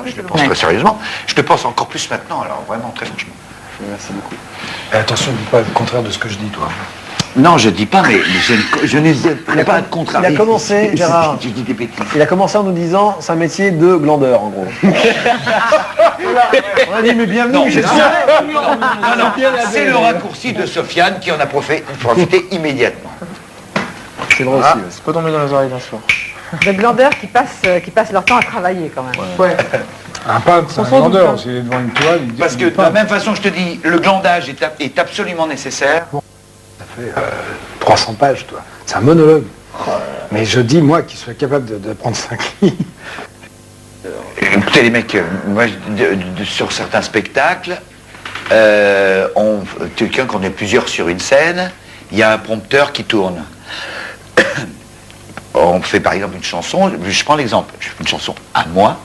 je le pense très sérieusement. Je le pense encore plus maintenant, alors vraiment, très franchement. Merci beaucoup. Et attention, dis pas le contraire de ce que je dis, toi. Non, je dis pas, mais je n'hésite pas à être contrarié. Il a commencé, Gérard, Je dis des bêtises. il a commencé en nous disant, c'est un métier de glandeur, en gros. On a dit, mais bienvenue, Non, Michel non, non, c'est le raccourci de Sofiane qui en a profité immédiatement. C'est vrai aussi. C'est pas tombé dans les oreilles d'un soir. Des glandeurs qui passent leur temps à travailler quand même. Ouais. Un peintre, c'est un vendeur, s'il est devant une toile, il dit... Parce que de la même façon, je te dis, le glandage est absolument nécessaire. Ça fait 300 pages, toi. C'est un monologue. Mais je dis, moi, qui suis capable de prendre 5 lignes... Écoutez les mecs, moi, sur certains spectacles, quelqu'un qu'on est plusieurs sur une scène, il y a un prompteur qui tourne. On fait par exemple une chanson, je prends l'exemple, je fais une chanson à moi,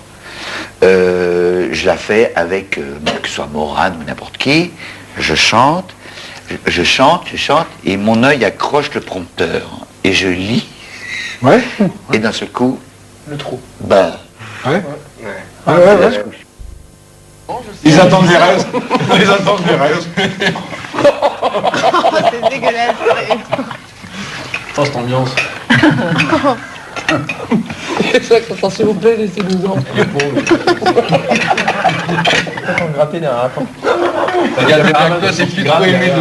je la fais avec, que ce soit Morane ou n'importe qui, je chante, et mon œil accroche le prompteur, et je lis, Ouais. et d'un seul coup, Le trou. bah, Ouais. ouais. Ils attendent les restes. Ils attendent les restes. C'est dégueulasse. Attends, cette ambiance. Attends, s'il vous plaît, laissez-nous en. On grattait derrière la porte. Regarde, toi, c'est plus trop aimé.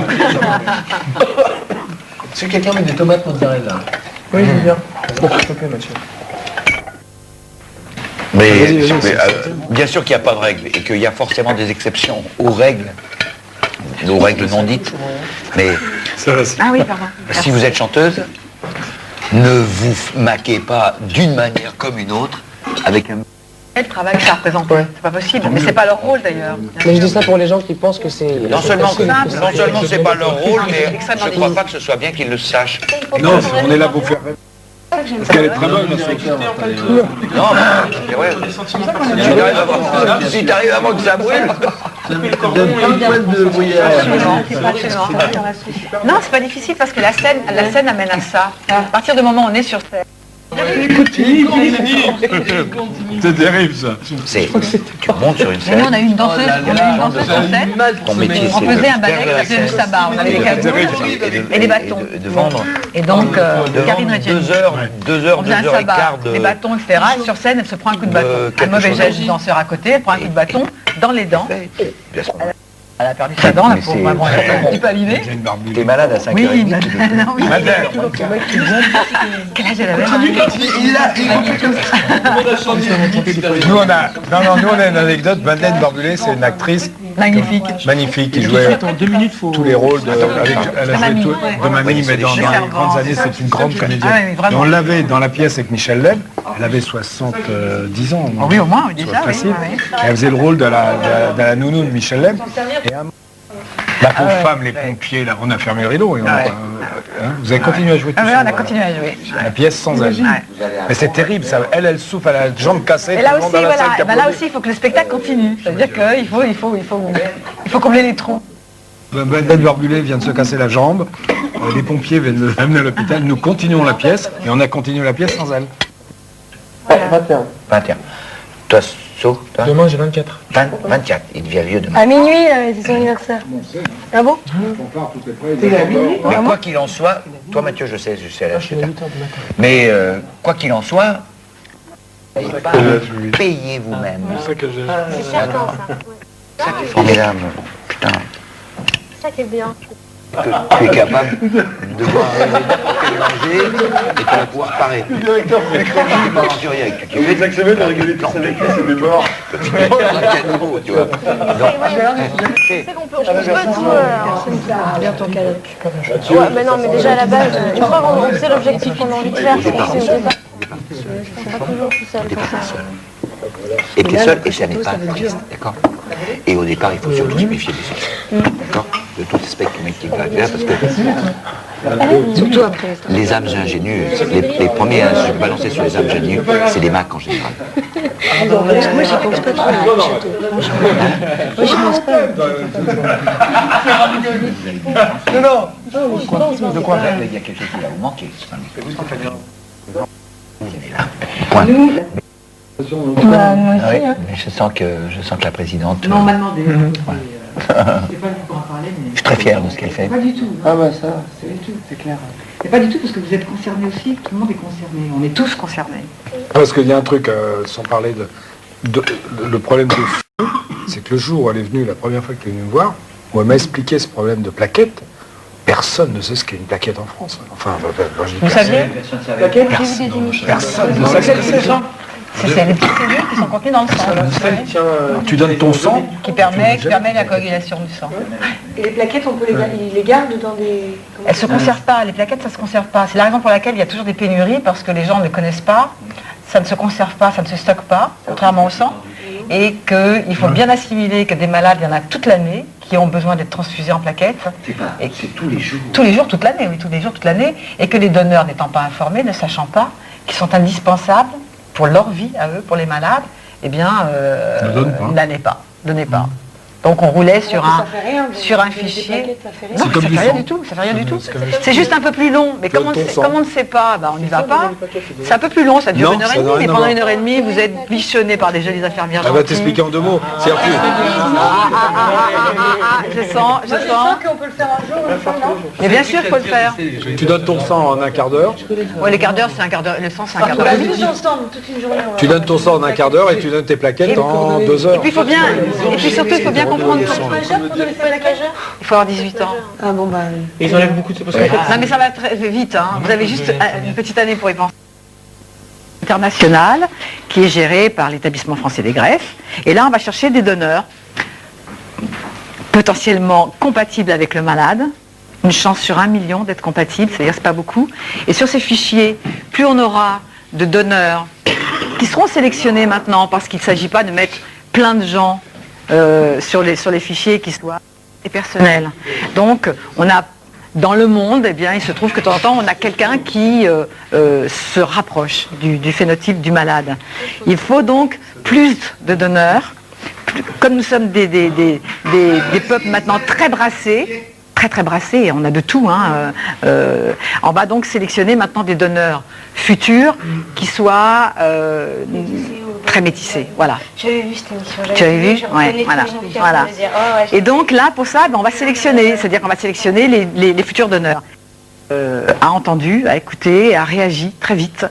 Est-ce que quelqu'un met des tomates mozzarella? Oui, je veux bien. S'il te plaît, Mathieu. Mais, Vas-y, bien sûr qu'il n'y a pas de règles et qu'il y a forcément des exceptions aux règles non dites. Mais Ah oui, pardon. si vous êtes chanteuse, ne vous maquez pas d'une manière comme une autre avec un... Le travail que ça représente, c'est pas possible. Mais c'est pas leur rôle d'ailleurs. Mais je dis ça pour les gens qui pensent que c'est... Non seulement c'est pas leur rôle, mais extrêmement je ne crois pas que ce soit bien qu'ils le sachent. Non, on est là pour faire... Parce qu'elle est très bonne, la structure. Non, mais ouais, si tu arrives avant que ça brûle... Non, c'est pas difficile parce que la scène amène à ça. À partir du moment où on est sur scène. C'est terrible, ça. C'est... Tu montes sur une Nous, scène... on a eu une danseuse sur scène. Ton métier, On c'est faisait de un ballet qui s'appelait le sabbat. On avait des cagoules et des bâtons. de vendre... Et donc, Karine Reggiani. 2 heures On faisait un et sabbat, quart de... des bâtons, etc. Et sur scène, elle se prend un coup de bâton. Un quelque mauvais chose. geste du danseur à côté, elle prend un coup de bâton dans les dents. Bien sûr. Elle a perdu sa dent, la Mais pauvre c'est- maman, elle a un petit peu abîmée. Il y a une barbouille. T'es malade à 5h30. Oui, non, oui. Quel âge elle avait Nous, on a une anecdote. Madeleine Barbulé, c'est une actrice Magnifique. magnifique qui jouait tous les rôles de, elle a joué de mamie, Oui, mais dans les grandes années, c'est une grande comédienne. Ah oui, vraiment. Et on l'avait dans la pièce avec Michel Leb, elle avait 70 ans. Oh oui, au moins, oui, déjà, oui. Facile. Oui. Et elle faisait le rôle de la nounou de Michel Leb. Et la pauvre femme, les pompiers, là, on a fermé le rideau. Et on a, vous avez continué à jouer tout Ah oui, ça. on a continué à jouer. La pièce sans elle. Mais c'est terrible, ça. Elle souffre, elle a la jambe cassée. Et tout là le aussi, monde dans la salle voilà, qui ben là applaudit. aussi, il faut que le spectacle continue. C'est-à-dire qu'il faut combler les trous. Madeleine Barbulé vient de se casser la jambe. Les pompiers viennent de l'amener à l'hôpital. Nous continuons la pièce et on a continué la pièce sans elle. 21. Toi, So, toi Demain, j'ai 24. 24. Il devient vieux demain. À minuit, c'est son anniversaire. Ah bon? Mais quoi qu'il en soit, toi Mathieu, je sais à l'âge que t'as. Mais quoi qu'il en soit, payez vous-même. C'est certain, ça. C'est formidable. Putain. C'est ça qui est bien. Tu es capable de boire manger et tu vas pouvoir parer. Tu es pas aventurier avec tu kiffes. de rigoler tous avec lui, c'est des morts. Tu vois. Donc, Tu sais qu'on peut tout bientôt qu'elle. Ouais, mais non, mais déjà à la base, une fois qu'on sait l'objectif qu'on a envie de faire, c'est au départ. Je suis pas toujours tout seul comme ça. et t'es seul et ça n'est pas triste, d'accord. Et au départ, il faut surtout se méfier des autres, d'accord. De tout ce spectre qui va faire parce que Surtout après. les âmes ingénues, les premiers à se balancer sur les âmes ingénues, c'est les macs en général. Parce que moi, j'y pense pas trop, le château. Moi, j'y pense pas. Non. De quoi il y a quelque chose qui va vous manquer. Point. Bah, moi Ah aussi, oui, hein. mais je sens que la présidente... Non, on m'a demandé. Ouais. Je sais pas pour en parler, mais... Je suis très fier de ce qu'elle fait. Pas du tout. Ah bah ça. C'est du tout, c'est clair. C'est pas du tout parce que vous êtes concernés aussi, tout le monde est concerné. On est tous concernés. Parce qu'il y a un truc, sans parler le problème de fou, c'est que le jour où elle est venue, la première fois qu'elle est venue me voir, où elle m'a expliqué ce problème de plaquettes, personne ne sait ce qu'est une plaquette en France. Enfin, moi, je dis Vous personne. saviez J'ai vu des émissions. Personne ne sait ce que c'est ça. C'est les petites cellules qui sont contenues dans le sang, Tiens, Tu donnes ton sang, qui permet la coagulation du sang. Et les plaquettes, on peut les garder dans des... Elles ne se conservent pas, les plaquettes ça ne se conserve pas. C'est la raison pour laquelle il y a toujours des pénuries, parce que les gens ne connaissent pas, ça ne se conserve pas, ça ne se stocke pas, contrairement au sang, et qu'il faut bien assimiler que des malades, il y en a toute l'année, qui ont besoin d'être transfusés en plaquettes. C'est tous les jours. Tous les jours, toute l'année, oui, tous les jours, toute l'année, et que les donneurs n'étant pas informés, ne sachant pas, qu'ils sont indispensables pour leur vie, à eux, pour les malades, eh bien, Ne donne pas. donnez pas. Donc on roulait sur un fichier. Non, C'est comme ça du fait rien sang. du tout, ça fait rien du tout. C'est comme- C'est juste un peu plus long, mais comme Donne ton sang. on ne sait pas, bah, on n'y va pas. C'est un peu plus long, ça dure Non, une heure ça et n'a demie, rien mais à pendant voir. une heure et demie, vous êtes bichonné par des jolies infirmières elle va gentilles. t'expliquer en 2 mots. C'est-à-dire Je sens. qu'on peut le faire un jour, non? Mais bien sûr qu'il faut le faire. que tu donnes ton sang en un quart d'heure, Ouais, les quarts d'heure, c'est un quart d'heure. Le sang, c'est un quart d'heure. On l'a mis ensemble toute une journée. tu donnes ton sang en un quart d'heure et tu donnes tes plaquettes en 2 Et heures. puis surtout, il faut bien comprendre. Il faut avoir 18 ans. Ah bon, bah... ils enlèvent beaucoup de... Parce qu'en fait, Non mais ça va très vite, hein. Vous avez juste une petite année pour y penser. International, qui est géré par l'établissement français des greffes. Et là, on va chercher des donneurs potentiellement compatibles avec le malade. Une chance sur 1 million d'être compatible, c'est-à-dire c'est pas beaucoup. Et sur ces fichiers, plus on aura de donneurs qui seront sélectionnés maintenant, parce qu'il ne s'agit pas de mettre plein de gens sur les fichiers qui soient personnels. Donc, on a dans le monde, eh bien, il se trouve que de temps en temps, on a quelqu'un qui se rapproche du phénotype du malade. Il faut donc plus de donneurs. Comme nous sommes des peuples maintenant très brassés, très brassés, on a de tout, hein, on va donc sélectionner maintenant des donneurs futurs qui soient très métissés. Voilà. J'avais vu cette émission. Tu avais vu? Ouais, voilà. Et donc là, pour ça, ben, on va sélectionner, c'est-à-dire qu'on va sélectionner les futurs donneurs. A entendu, a écouté, a réagi très vite.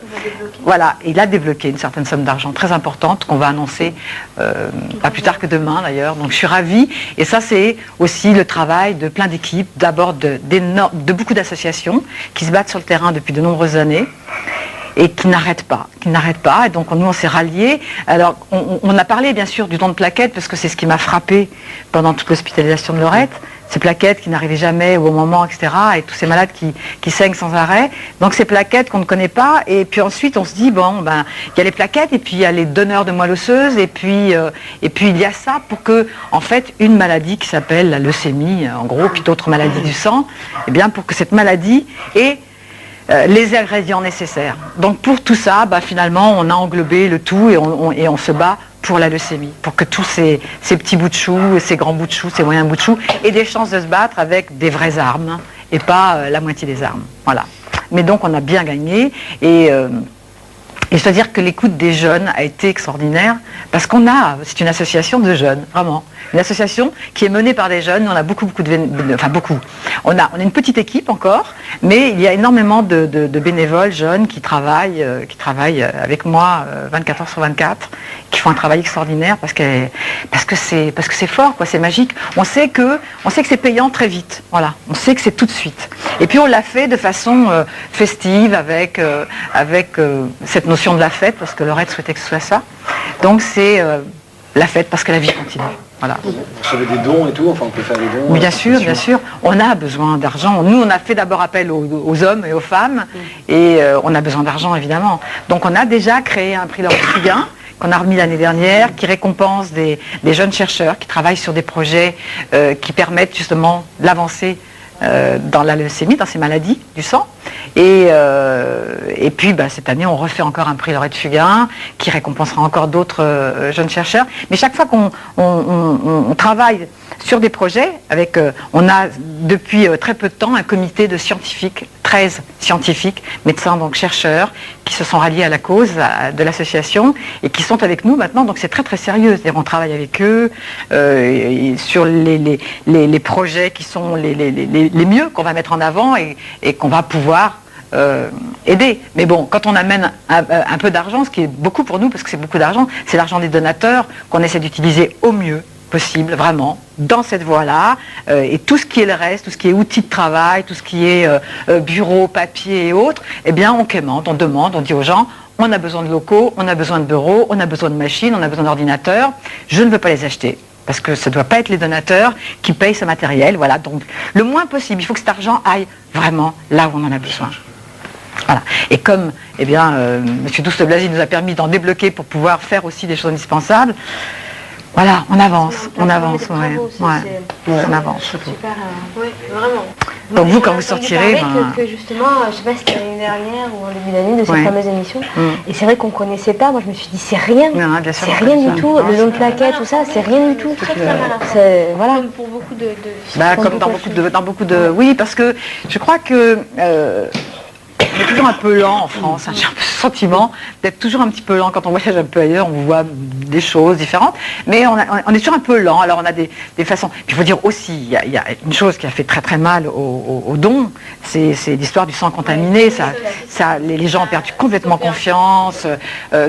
Voilà, et il a débloqué une certaine somme d'argent très importante qu'on va annoncer pas plus tard que demain d'ailleurs. Donc je suis ravie. Et ça, c'est aussi le travail de plein d'équipes, d'abord de beaucoup d'associations qui se battent sur le terrain depuis de nombreuses années et qui n'arrêtent pas. Et donc nous, on s'est ralliés. Alors, on a parlé bien sûr du don de plaquettes parce que c'est ce qui m'a frappé pendant toute l'hospitalisation de Laurette. Ces plaquettes qui n'arrivaient jamais au bon moment, etc. Et tous ces malades qui saignent sans arrêt. Donc ces plaquettes qu'on ne connaît pas. Et puis ensuite, on se dit, bon, ben, il y a les plaquettes et puis il y a les donneurs de moelle osseuse. Et puis il y a ça pour que, en fait, une maladie qui s'appelle la leucémie, en gros, puis d'autres maladies du sang, eh bien, pour que cette maladie ait les ingrédients nécessaires. Donc pour tout ça, bah, finalement, on a englobé le tout et on se bat pour la leucémie, pour que tous ces petits bouts de chou, ces grands bouts de chou, ces moyens bouts de chou aient des chances de se battre avec des vraies armes et pas la moitié des armes. Voilà. Mais donc on a bien gagné et je dois dire que l'écoute des jeunes a été extraordinaire parce c'est une association de jeunes, vraiment. Une association qui est menée par des jeunes. On a beaucoup beaucoup. On a une petite équipe encore, mais il y a énormément de bénévoles jeunes qui travaillent avec moi 24 heures sur 24, qui font un travail extraordinaire parce que c'est fort, quoi, c'est magique. On sait que c'est payant très vite. Voilà, on sait que c'est tout de suite. Et puis on l'a fait de façon festive avec cette notion de la fête parce que Laurette souhaitait que ce soit ça. Donc c'est la fête parce que la vie continue. Voilà. vous recevez des dons et tout, enfin on peut faire des dons. Bien sûr. On a besoin d'argent. Nous, on a fait d'abord appel aux hommes et aux femmes et on a besoin d'argent, évidemment. Donc on a déjà créé un prix Laurette Fugain qu'on a remis l'année dernière, qui récompense des jeunes chercheurs qui travaillent sur des projets qui permettent justement l'avancée dans la leucémie, dans ces maladies du sang. Et puis cette année, on refait encore un prix Laurette Fugain qui récompensera encore d'autres jeunes chercheurs. Mais chaque fois qu'on travaille sur des projets, on a depuis très peu de temps un comité de scientifiques, 13 scientifiques, médecins, donc chercheurs, qui se sont ralliés à la cause de l'association et qui sont avec nous maintenant, donc c'est très très sérieux. C'est-à-dire on travaille avec eux sur les projets qui sont les mieux qu'on va mettre en avant et qu'on va pouvoir aider. Mais bon, quand on amène un peu d'argent, ce qui est beaucoup pour nous, parce que c'est beaucoup d'argent, c'est l'argent des donateurs qu'on essaie d'utiliser au mieux possible, vraiment, dans cette voie-là, et tout ce qui est le reste, tout ce qui est outils de travail, tout ce qui est bureau, papier et autres, eh bien on quémande, on demande, on dit aux gens, on a besoin de locaux, on a besoin de bureaux, on a besoin de machines, on a besoin d'ordinateurs, je ne veux pas les acheter. Parce que ça ne doit pas être les donateurs qui payent ce matériel, voilà, donc le moins possible, il faut que cet argent aille vraiment là où on en a besoin. Voilà. Et comme M. Douste-Blazy nous a permis d'en débloquer pour pouvoir faire aussi des choses indispensables, voilà, on avance, on avance. On avance. Super, oui, vraiment. Donc vous, quand vous sortirez... que justement, je ne sais pas si c'était l'année dernière ou en début d'année, de cette fameuse émission, et c'est vrai qu'on ne connaissait pas, moi je me suis dit, c'est rien, c'est rien du tout, le long de plaquettes, tout ça, c'est rien du tout. Voilà. Comme pour beaucoup de... comme dans beaucoup de... Oui, parce que je crois que... on est toujours un peu lent en France, j'ai un peu ce sentiment d'être toujours un petit peu lent. Quand on voyage un peu ailleurs, on voit des choses différentes, mais on est toujours un peu lent. Alors on a des façons. Puis il faut dire aussi, il y a une chose qui a fait très très mal aux dons, c'est l'histoire du sang contaminé. Les gens ont perdu complètement confiance.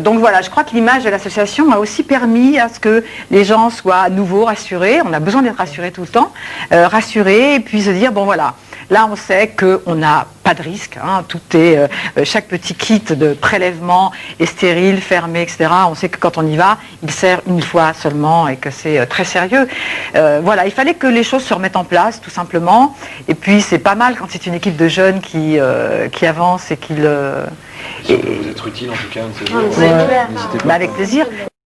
Donc voilà, je crois que l'image de l'association a aussi permis à ce que les gens soient à nouveau rassurés. On a besoin d'être rassurés tout le temps, rassurés, et puis se dire, bon voilà, là on sait qu'on n'a pas de risque, hein, tout est, chaque petit kit de prélèvement est stérile, fermé, etc. On sait que quand on y va, il sert une fois seulement et que c'est très sérieux. Voilà, il fallait que les choses se remettent en place, tout simplement. Et puis c'est pas mal quand c'est une équipe de jeunes qui avance et qui le... Vous être utile en tout cas, de ces jours. N'hésitez pas. Avec plaisir.